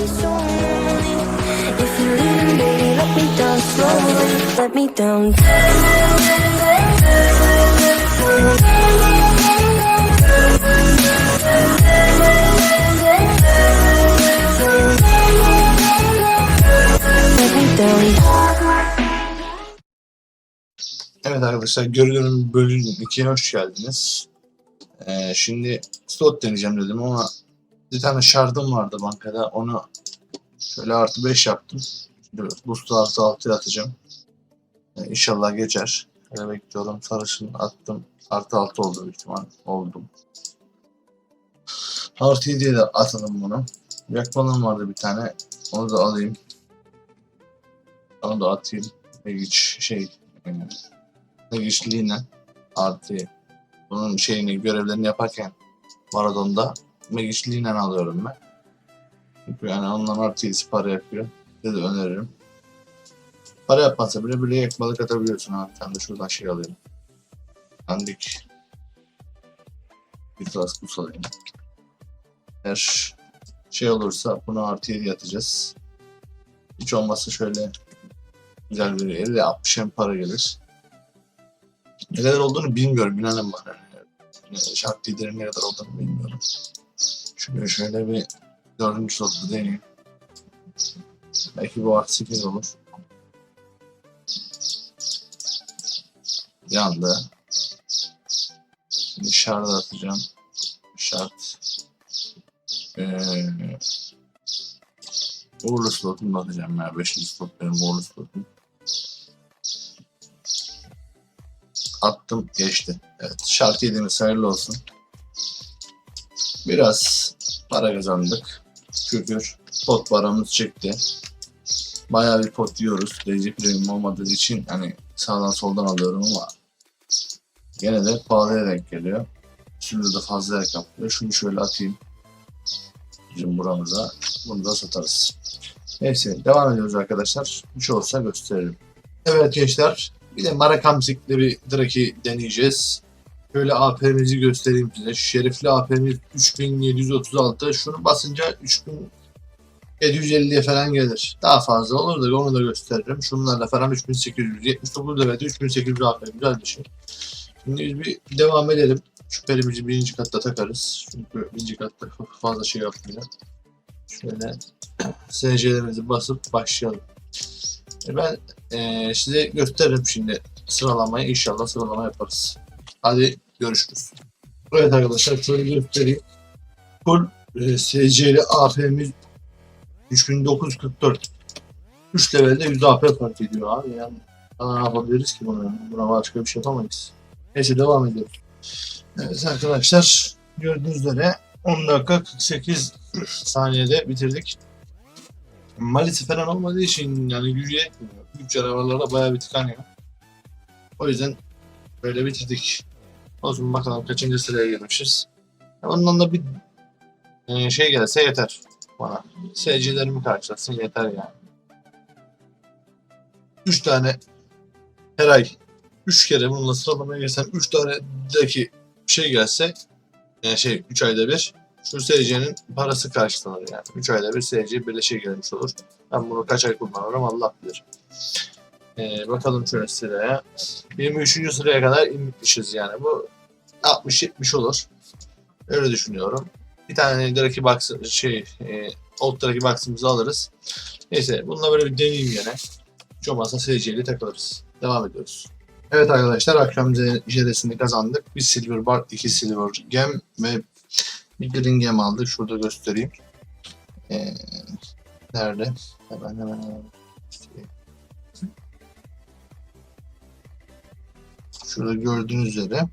be so lonely. If you're leaving, baby, let me down slowly. Let me down. Let me down. Evet arkadaşlar, Görünür'ün bölüm 2'ye hoş geldiniz. Şimdi slot deneyeceğim dedim ama bir tane şardım vardı bankada, onu şöyle artı 5 yaptım. Şimdi boost'u artı 6'ya atacağım. İnşallah geçer. Öyle bekliyorum. Sarışın attım. Artı 6 oldu büyük ihtimal. Oldum. Artı 7'ye de atalım bunu. Yakmalım vardı bir tane. Onu da alayım. Onu da atayım. Güçlüğüne artı bunun görevlerini yaparken Marathon'da Magiçliğiyle alıyorum ben. Çünkü yani ondan artı 7 para yapıyor. Size de öneririm. Para yapmazsa bile böyle yakmalık atabiliyorsun abi. Ben de şuradan alayım. Andik bir tas buz alayım. Eğer olursa bunu artı 7 atacağız. Hiç olmazsa şöyle güzel bir 50-60 para gelir. Ne kadar olduğunu bilmiyorum. İnanın bana. Şart liderin ne kadar olduğunu bilmiyorum. Şöyle bir 4. slotu deneyeyim. Belki bu artı 8 olur. Yandı. Şimdi şartı atacağım. Şart. Uğurlu slotumu atacağım ya. 5. slot benim uğurlu slotum. Attım, geçti. Evet, şart yediğimiz hayırlı olsun. Biraz para kazandık. Şükür pot paramız çıktı. Bayağı bir pot yiyoruz. DC premium olmadığı için hani sağdan soldan alıyorum ama gene de pahalıya denk geliyor. Şimdi de fazla yer kaplıyor. Şunu şöyle atayım bizim buramıza. Bunu da satarız. Neyse, devam ediyoruz arkadaşlar. Bir şey olsa gösteririm. Evet gençler. Bir de Marakamsik'le bir Draki deneyeceğiz. Şöyle AP'mizi göstereyim size. Şerifli AP'miz 3736. Şunu basınca 3750'ye falan gelir. Daha fazla olur da onu da gösteririm. Şunlarla falan 3879 devede 3800 AP güzel bir şey. Şimdi biz bir devam edelim. Şüphelimizi birinci katta takarız. Çünkü birinci katta fazla şey yapmıyor. Şöyle SC'lerimizi basıp başlayalım. Ben size gösteririm şimdi sıralamayı. İnşallah sıralama yaparız. Hadi görüşürüz. Evet arkadaşlar, şöyle göstereyim. Full SC'li AP'miz 3944. 3 levelde 100 AP fark ediyor abi. Yani ne yapabiliriz ki bunu? Buna başka bir şey yapamayız. Neyse, devam ediyoruz. Evet arkadaşlar, gördüğünüz üzere 10 dakika 48 saniyede bitirdik. Malisi falan olmadığı için yani gücü yetmiyor. Büyük canavarlarda bayağı bir tıkanıyor. O yüzden böyle bitirdik. O zaman bakalım kaçıncı sıraya gelmişiz. Ondan da bir gelse yeter bana. SC'lerimi karşılasın yeter yani. 3 tane her ay 3 kere bununla sıralamaya girsem 3 tane gelse 3 ayda bir şu SC'nin parası karşılanır yani. 3 ayda bir SC bir gelmiş olur. Ben bunu kaç ay kullanırım Allah bilir. Bakalım şöyle sıraya. 23. sıraya kadar inmişiz yani. Bu 60-70 olur. Öyle düşünüyorum. Bir tane Draki box old Draki box'ımızı alırız. Neyse, bununla böyle bir deneyeyim yine. Hiç olmazsa SC'li takılırız. Devam ediyoruz. Evet arkadaşlar, akşam jeresini kazandık. Bir silver bar, 2 silver gem ve bir green gem aldık. Şurada göstereyim. Nerede? Hemen. Şurada gördüğünüz üzere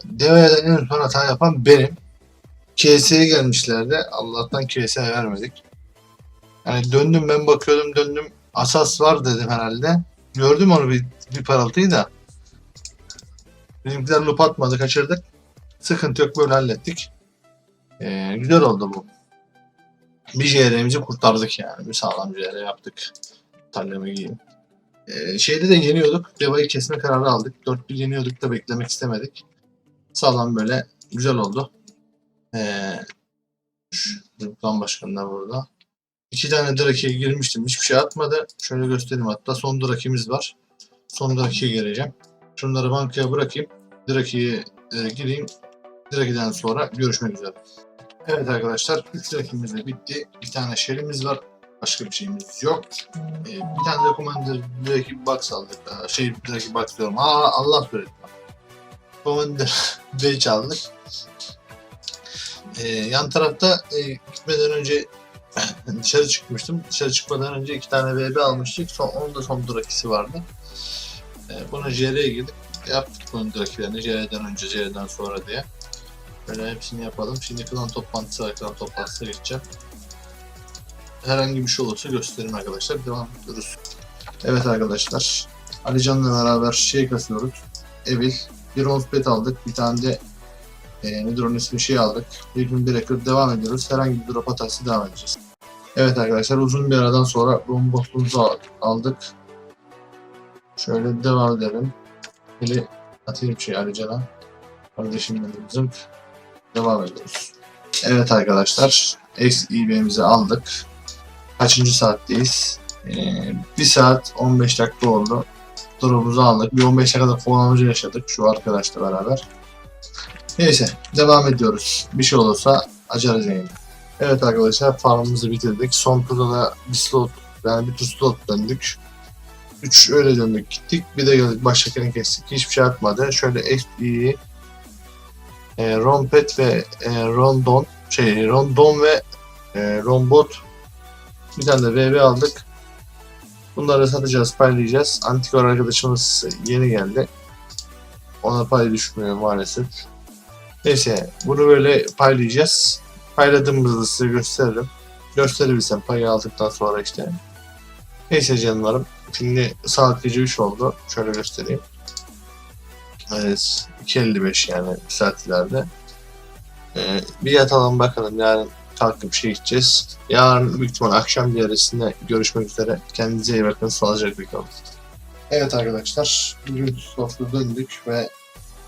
devreden en son hata yapan benim. KS'ye gelmişlerdi. Allah'tan KS'ye vermedik. Yani döndüm, ben bakıyordum, döndüm. Asas var dedim herhalde. Gördüm onu bir parıltıyı da. Bizimkiler loop atmadı, kaçırdık. Sıkıntı yok, böyle hallettik. Güzel oldu bu. Bir JR'mizi kurtardık yani. Bir sağlam JR yaptık. Talleme giyeyim. Şeyde de yeniyorduk. Deva'yı kesme kararı aldık. 4-1 yeniyorduk da beklemek istemedik. Sağlam böyle güzel oldu. Dükkan başkanı da burada. 2 tane drakiye girmiştim. Hiçbir şey atmadı. Şöyle göstereyim hatta. Son drakimiz var. Son drakiye gireceğim. Şunları bankaya bırakayım. Drakiye gireyim. Drakiden sonra görüşmek üzere. Evet arkadaşlar. 3 drakimiz de bitti. Bir tane şerimiz var. Başka bir şeyimiz yok. Bir tane de Commander Draki Box aldık. Draki Box diyorum. Allah söyledi. Commander Draki aldık. Yan tarafta gitmeden önce dışarı çıkmıştım. Dışarı çıkmadan önce 2 tane VB almıştık. Onun da son Draki'si vardı. Buna JR'ye gidip yaptık bunun Draki'lerini. JR'den önce, JR'den sonra diye. Böyle hepsini yapalım. Şimdi klan toplantısı var. Klan toplantısına geçeceğim. Herhangi bir şey olursa göstereyim arkadaşlar. Devam ediyoruz. Evet arkadaşlar. Alican'la beraber şey kasıyoruz. Evil. Bir Onspet aldık. Bir tane de nedir onun ismi aldık. Bir gün bir ekır devam ediyoruz. Herhangi bir drop atarsa devam edeceğiz. Evet arkadaşlar uzun bir aradan sonra bombosumuzu aldık. Şöyle devam edelim. Hele atayım Alican'a. Kardeşim benim zınk. Devam ediyoruz. Evet arkadaşlar. XEB'mizi aldık. Kaçıncı saatteyiz? 1 saat 15 dakika oldu. Drop'umuzu aldık. Bir 15 dakikada kovalamacı yaşadık şu arkadaşla beraber. Neyse devam ediyoruz. Bir şey olursa açarız yayını. Evet arkadaşlar farmımızı bitirdik. Son turda da bir slot, yani bir tur slot döndük. 3 öyle döndük gittik. Bir de geldik baştakini kestik. Hiçbir şey atmadı. Şöyle XP'yi Rompet ve Rondon ve Rombot bir tane de VV aldık. Bunları satacağız, paylayacağız. Antikor arkadaşımız yeni geldi. Ona pay düşmüyor maalesef. Neyse bunu böyle paylayacağız. Payladığımızda size gösteririm. Gösterebilsem payı aldıktan sonra işte. Neyse canlarım. Şimdi saat gece 3 oldu. Şöyle göstereyim. Evet 2.55 yani bir saat ileride. Bir yatalım bakalım yarın kalkıp şey gideceğiz. Yarın büyük ihtimal akşam diğerisinde görüşmek üzere. Kendinize iyi bakın. Sağlıcakla kalın. Evet arkadaşlar. Bugün slotlu döndük ve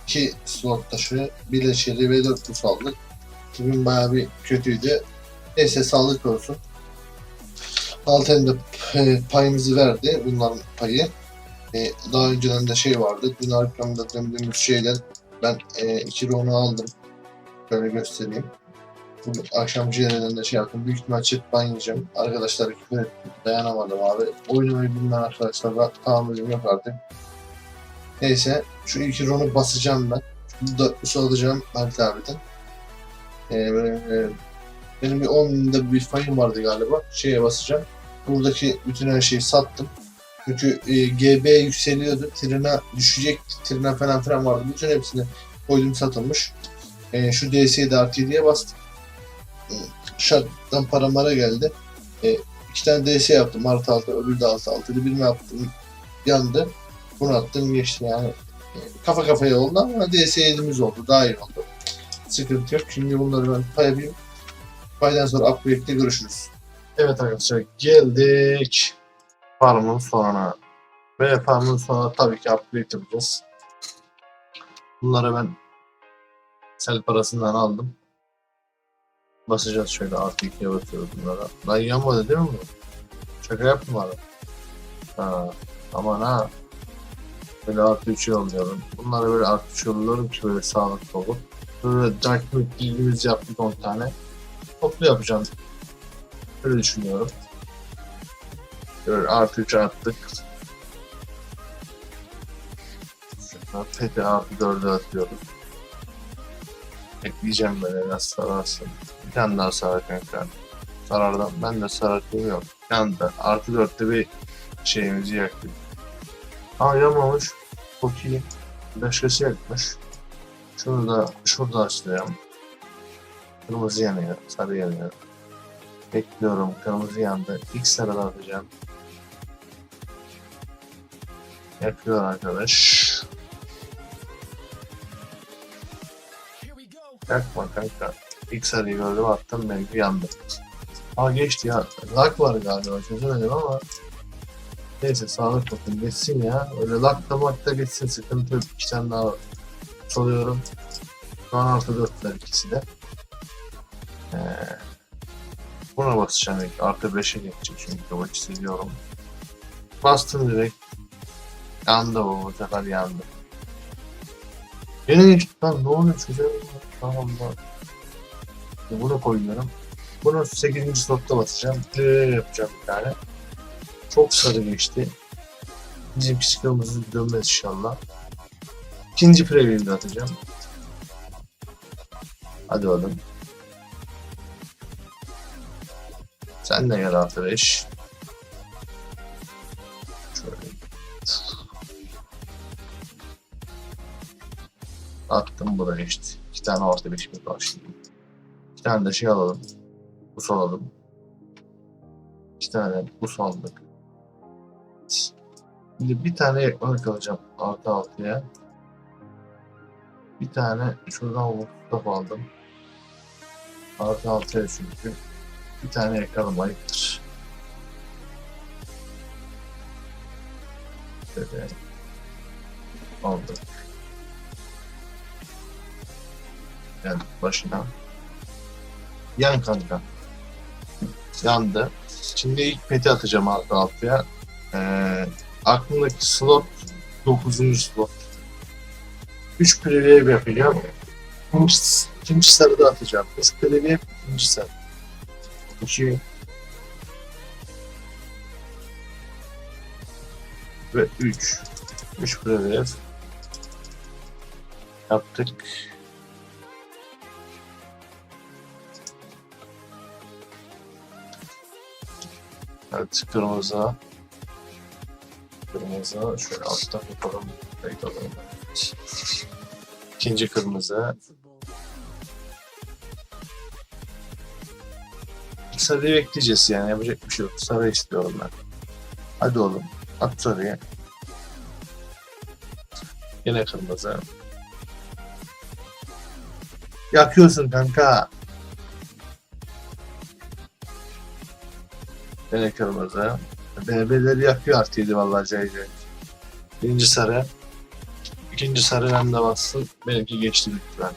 2 slot taşı, bir leçeli ve 4 bus aldık. Bugün bayağı bir kötüydü. Neyse sağlık olsun. Alten de payımızı verdi. Bunların payı. Daha önceden de şey vardı. Dün arkamda döndüğümüz şeyden ben 2 RON'u aldım. Şöyle göstereyim. Bu akşam ciğerden de şey yaptım. Büyük ihtimal çift ban yiyeceğim. Arkadaşlar küfür ettim. Dayanamadım abi. Oynamayı bilmeyen arkadaşlarla tahammülüm yok artık. Neyse. Şu 2 RON'u basacağım ben. Şu 4 busu alacağım Mert abiden. Benim bir 10 binde bir fayım vardı galiba. Şeye basacağım. Buradaki bütün her şeyi sattım. Çünkü GB yükseliyordu. Trina düşecekti. Trina falan vardı. Bütün hepsini koydum satılmış. Şu DS'yi de artı 7'ye bastım. Şarttan paramara geldi. 2 tane DS yaptım. Artı 6, öbürü de artı 6. Birini yaptım. Yandı. Bunu attım geçti yani. Kafa kafaya oldu ama DS 7'miz oldu. Daha iyi oldu. Sıkıntı yok. Şimdi bunları ben pay yapayım. Paydan sonra upgrade'de görüşürüz. Evet arkadaşlar geldik farmın sonuna. Ve farmın sonuna tabii ki upgrade yapacağız. Bunları ben sel parasından aldım. Basacağız şöyle artı 2'ye basıyoruz bunlara. Lan yanmadı değil mi bu? Şaka yaptım abi. Aman ha. Böyle artı 3'e yolluyorum. Bunları böyle artı 3 yolluyorum ki böyle sağlıklı olur. Böyle Dark Milk bilgimizi yaptık 10 tane. Toplu yapacağım. Öyle düşünüyorum. Böyle artı 3'e attık. Peti artı 4'e atıyoruz. Ekleyeceğim böyle biraz sararsın. Bir tane daha sarar kanka. Sarardan ben de sarartım yok. Yandı. Artı 4'te bir şeyimizi yaktık. Ama yanmamış. Çok iyi. Başkası yakmış. Şunu da şurada açlayalım. Kırmızı yanıyor. Sarı yanıyor. Bekliyorum. Kırmızı yandı. İlk sarıda atacağım. Yakıyor arkadaş. Yakma kanka. İlk sarıyı gördüm attım belki yandı. Geçti ya. Lag var galiba çözemedim ama. Neyse sağlık olsun geçsin ya. Öyle lag da geçsin sıkıntı yok. 2 tane daha soruyorum. Şu an artı 4'ler ikisi de. Buna basacağım ilk. Artı 5'e geçecek çünkü bak hissediyorum. Bastım direkt. Yandı bu sefer yandı. Yine geçti lan, ne oluyor çocuğum? Tamam da. Bunu koyuyorum. Bunu 8. slotta basacağım. Yapacağım bir tane. Çok sarı geçti. Bizimkisi kırmızı dönmez inşallah. İkinci preview'de atacağım. Hadi oğlum. Sen de gel artı 5. Şöyle. Attım, bu da geçti. 2 tane artı 5 mi başlayayım. 2 tane de şey alalım. Bus alalım. 2 tane bus aldık. Şimdi bir tane yakmalık alacağım artı 6'ya. Bir tane şuradan Woodstop aldım. Artı 6'ya çünkü. Bir tane yakalım, ayıptır. Şöyle aldık. Geldik başına. Yan kanka. Yandı. Şimdi ilk peti atacağım artı 6'ya. Aklımdaki slot 9. slot. 3 preview yapacağım. İkinci sarıda atacağım. 3 preview, ikinci sarı. 2 ve 3. 3 preview yaptık. Evet, kırmızı. Kırmızı. Şöyle alttan yapalım. Kayıtalım. İkinci kırmızı. Sarıyı bekleyeceğiz yani. Yapacak bir şey yok. Sarı istiyorum ben. Hadi oğlum. At sarıyı. Yine kırmızı. Yakıyorsun kanka. Yine kırmızı. BB'leri yakıyor artık, 7 vallahi CC. Birinci sarı. İkinci sarı bende bassın. Benimki geçti lütfen.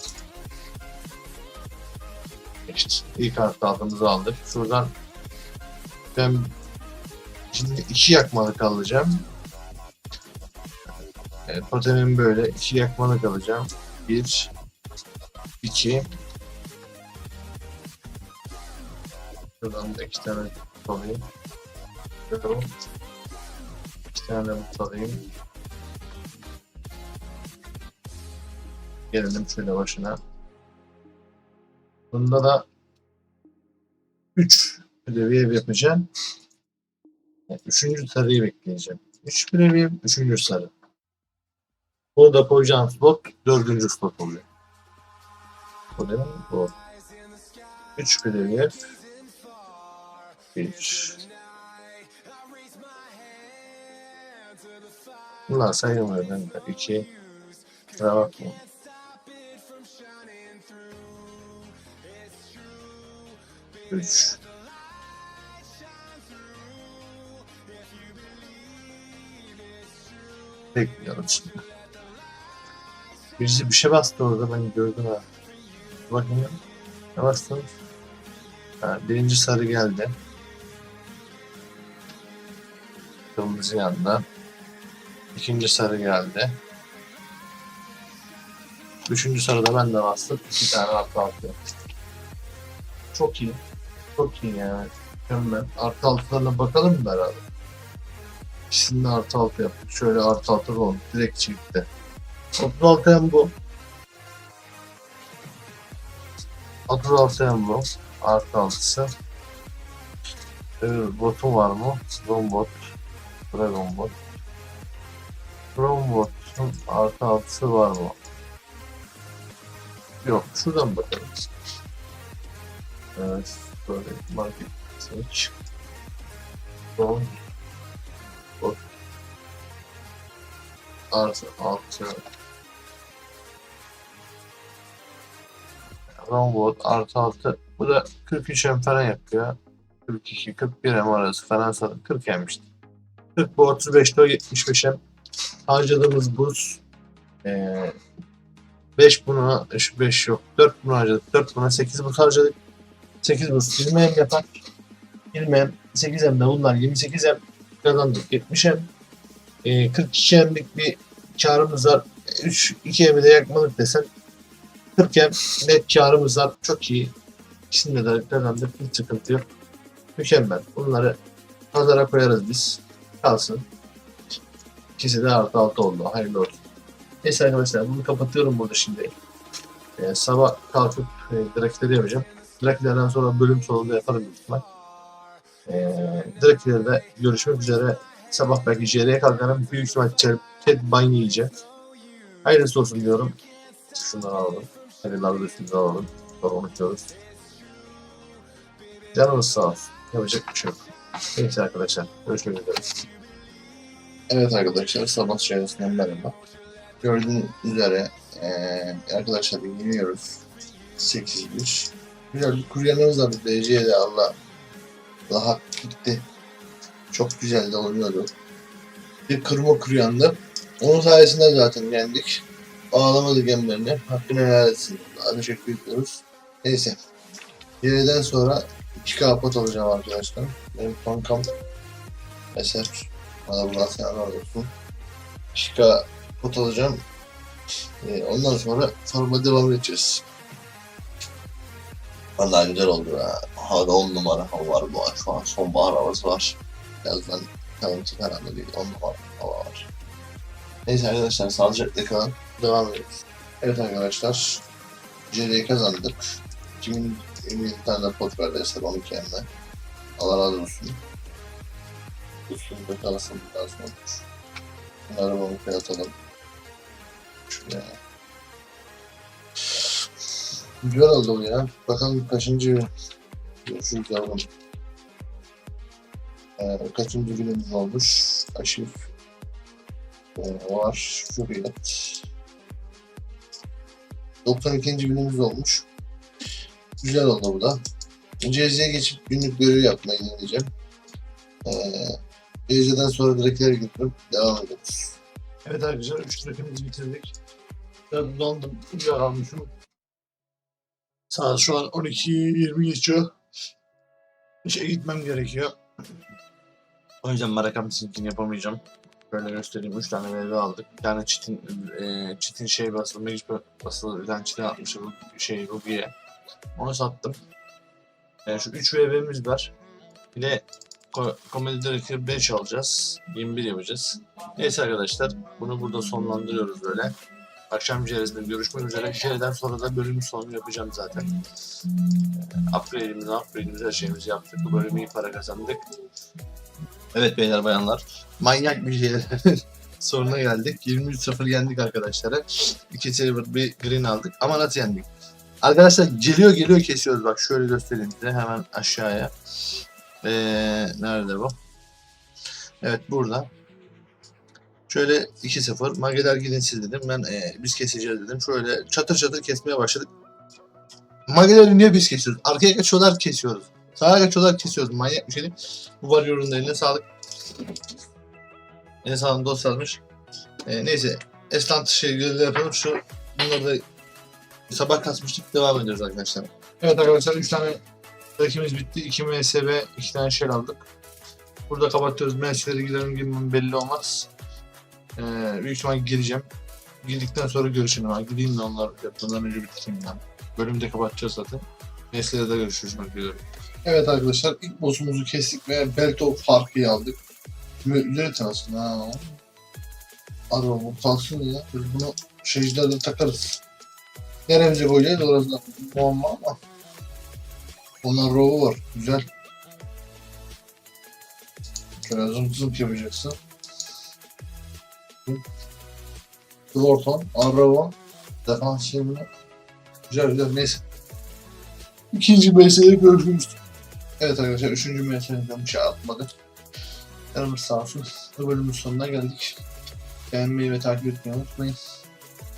Geçti. İlk altımızı aldık. Şuradan ben şimdi 2 yakmalık alacağım. Evet, totemim böyle. 2 yakmalık alacağım. 1 2. Şuradan da 2 tane alayım. Bakalım. 2 tane mut alayım. Gelelim şöyle başına. Bunda da 3 preview yapacağım. Yani 3. sarıyı bekleyeceğim. 3 preview, 3. sarı. Bunu da koyacağım slot 4. slot oluyor. Bu değil mi? Bu. 3 preview. 1. Bunlar sayılmıyor bende. 2. Kusura bakma. 3. Bekliyorum şimdi. Birisi bir şey bastı orada, ben gördüm ha. Bakayım. Ne bastın? Ha, birinci sarı geldi. Kırmızı yandı. İkinci sarı geldi. 3. sarıda ben de bastım. 2 tane artı 6. Çok iyi. Çok iyi yani. Mükemmel. Artı 6'larına bakalım mı beraber? İkisini de artı 6 yaptık. Şöyle artı 6 oldu. Direkt çiftte. 36 hem bu. 36 hem bu. Artı 6'sı. Botum var mı? Rombot. Dragon bot. Rombot'un artı 6'sı var mı? Yok. Şuradan bakalım. Evet. Böyle market seç. Rombot. Artı 6. Rombot artı 6. Bu da 43 M falan yapıyor. 42, 41 M arası falan sanırım. 40 M'mişti. 40 bu 35'te o 75 M. Harcadığımız buz 5 buna 5 yok. 4 buna harcadık. 4 buna 8 buz harcadık. 8.5 20M yapar. 20M 8M'de bunlar 28M kazandık 70M. 42M'lik bir karımız var. 2M'i de yakmalık desen 40M net karımız var. Çok iyi. İkisinde de kazandık. Hiç sıkıntı yok. Mükemmel. Bunları pazara koyarız biz. Kalsın. İkisi de artı 6 oldu. Hayırlı olsun. Neyse arkadaşlar bunu kapatıyorum burada şimdi. Sabah kalkıp direkleri yapacağım. Direklerden sonra bölüm sonunda yaparım büyük ihtimal. Direklerde görüşmek üzere. Sabah belki JR'ye kalkarım. Büyük ihtimal Ted Bunny yiyeceğim. Hayırlısı olsun diyorum. Şunları alalım. Hayırlı üstünde alalım. Sonra unutuyoruz. Canımız sağ olsun. Yapacak bir şey yok. Neyse arkadaşlar. Görüşmek üzere. Evet arkadaşlar. Sabah çayısından merhaba. Gördüğünüz üzere arkadaşlar yeniyoruz. 8-1. Güzel bir kuryanımız var. DC'de Allah gitti. Çok güzel de oynuyordu. Bir kırma kuryandı. Onun sayesinde zaten yendik. Ağlamadık emlerine. Hakkını helal etsin. Daha teşekkür ediyoruz. Neyse. Yerden sonra 2K pot alacağım arkadaşlar. Benim kankam Eser. Bana buradan selamlar olsun. 2K pot alacağım. Ondan sonra forma devam edeceğiz. Vallahi güzel oldu ya. Hava 10 numara hava var bu ay. Şu an sonbahar havası var. Birazdan kalıntı falan değil. 10 numara hava var. Neyse arkadaşlar sağlıcakla kalın. Devam ediyoruz. Evet arkadaşlar. JR'yi kazandık. 2027 tane de pot verdi Eser 12 yerine. Allah razı olsun. Üstünde kalasın biraz olmuş. Bunları bunu atalım. Şuraya. Güzel oldu ya. Bakalım kaçıncı görüşürüz yavrum. Kaçıncı günümüz olmuş. Aşif. Var. Şuriyet. 92. günümüz olmuş. Güzel oldu bu da. CZ'ye geçip günlük görev yapmayı deneyeceğim. CZ'den sonra direkleri götürüp devam ediyoruz. Evet arkadaşlar 3 direkimizi bitirdik. Biraz dondım. Güzel almışım. Saat şu an 12:20 geçiyor. İşe gitmem gerekiyor. O yüzden Marakam sinkini yapamayacağım. Böyle göstereyim. 3 tane meyve aldık. Bir tane çitin şey basılı, meclis basılı bir tane çitin atmışım Ruby'ye. Onu sattım. Şu 3 meyvemiz var. Bir de Komedi Director 5 alacağız. 21 yapacağız. Neyse arkadaşlar. Bunu burada sonlandırıyoruz böyle. Akşam JR'sinde görüşmek üzere. JR'den sonra da bölümün sonunu yapacağım zaten. Upgrade'imizi her şeyimizi yaptık. Bu bölümü iyi para kazandık. Evet beyler bayanlar. Manyak bir JR sonuna geldik. 23-0 yendik arkadaşlara. 2 silver bir green aldık. Ama nasıl yendik? Arkadaşlar geliyor kesiyoruz. Bak şöyle göstereyim size hemen aşağıya. Nerede bu? Evet burada. Şöyle 2-0. Mageler gidin siz dedim. Ben biz keseceğiz dedim. Şöyle çatır çatır kesmeye başladık. Mageleri niye biz kesiyoruz? Arkaya kaçıyorlar kesiyoruz. Sağa kaçıyorlar kesiyoruz. Manyak bir şey değil. Bu varyorun da eline sağlık. Eline sağlık dost almış. Neyse. Estant şeyleri yapalım. Bunları da sabah kasmıştık. Devam ediyoruz arkadaşlar. Evet arkadaşlar 3 tane rakimiz bitti. 2 MS ve 2 tane shell aldık. Burada kapatıyoruz. MS'leri girelim gibi belli olmaz. Büyük ihtimal gireceğim. Girdikten sonra görüşelim. Gideyim de onlar yapmadan önce bitireyim yani. Bölümü de kapatacağız zaten. Mesleğe de görüşürüz. Evet arkadaşlar ilk boss'umuzu kestik ve Belt of Fark'ı aldık. Şimdi üzeri tanısın ha. Araba bu kalsın ya. Biz bunu şeycilerde takarız. Neremize koyacağız orası muamma ama. Onların rovu var. Güzel. Şöyle zımt yapacaksın. Lorton, Arravon, defans şeyini. Güzel neyse. İkinci MS'de görüşmüştük. Evet arkadaşlar 3. MS'den bir şey atmadık. Canımız sağ olsun. Bu bölümün sonuna geldik. Beğenmeyi ve takip etmeyi unutmayın.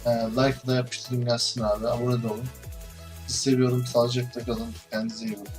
Like da yapıştırın gelsin abi. Abone de olun. Sizi seviyorum. Sağlıcakla kalın. Kendinize iyi bakın.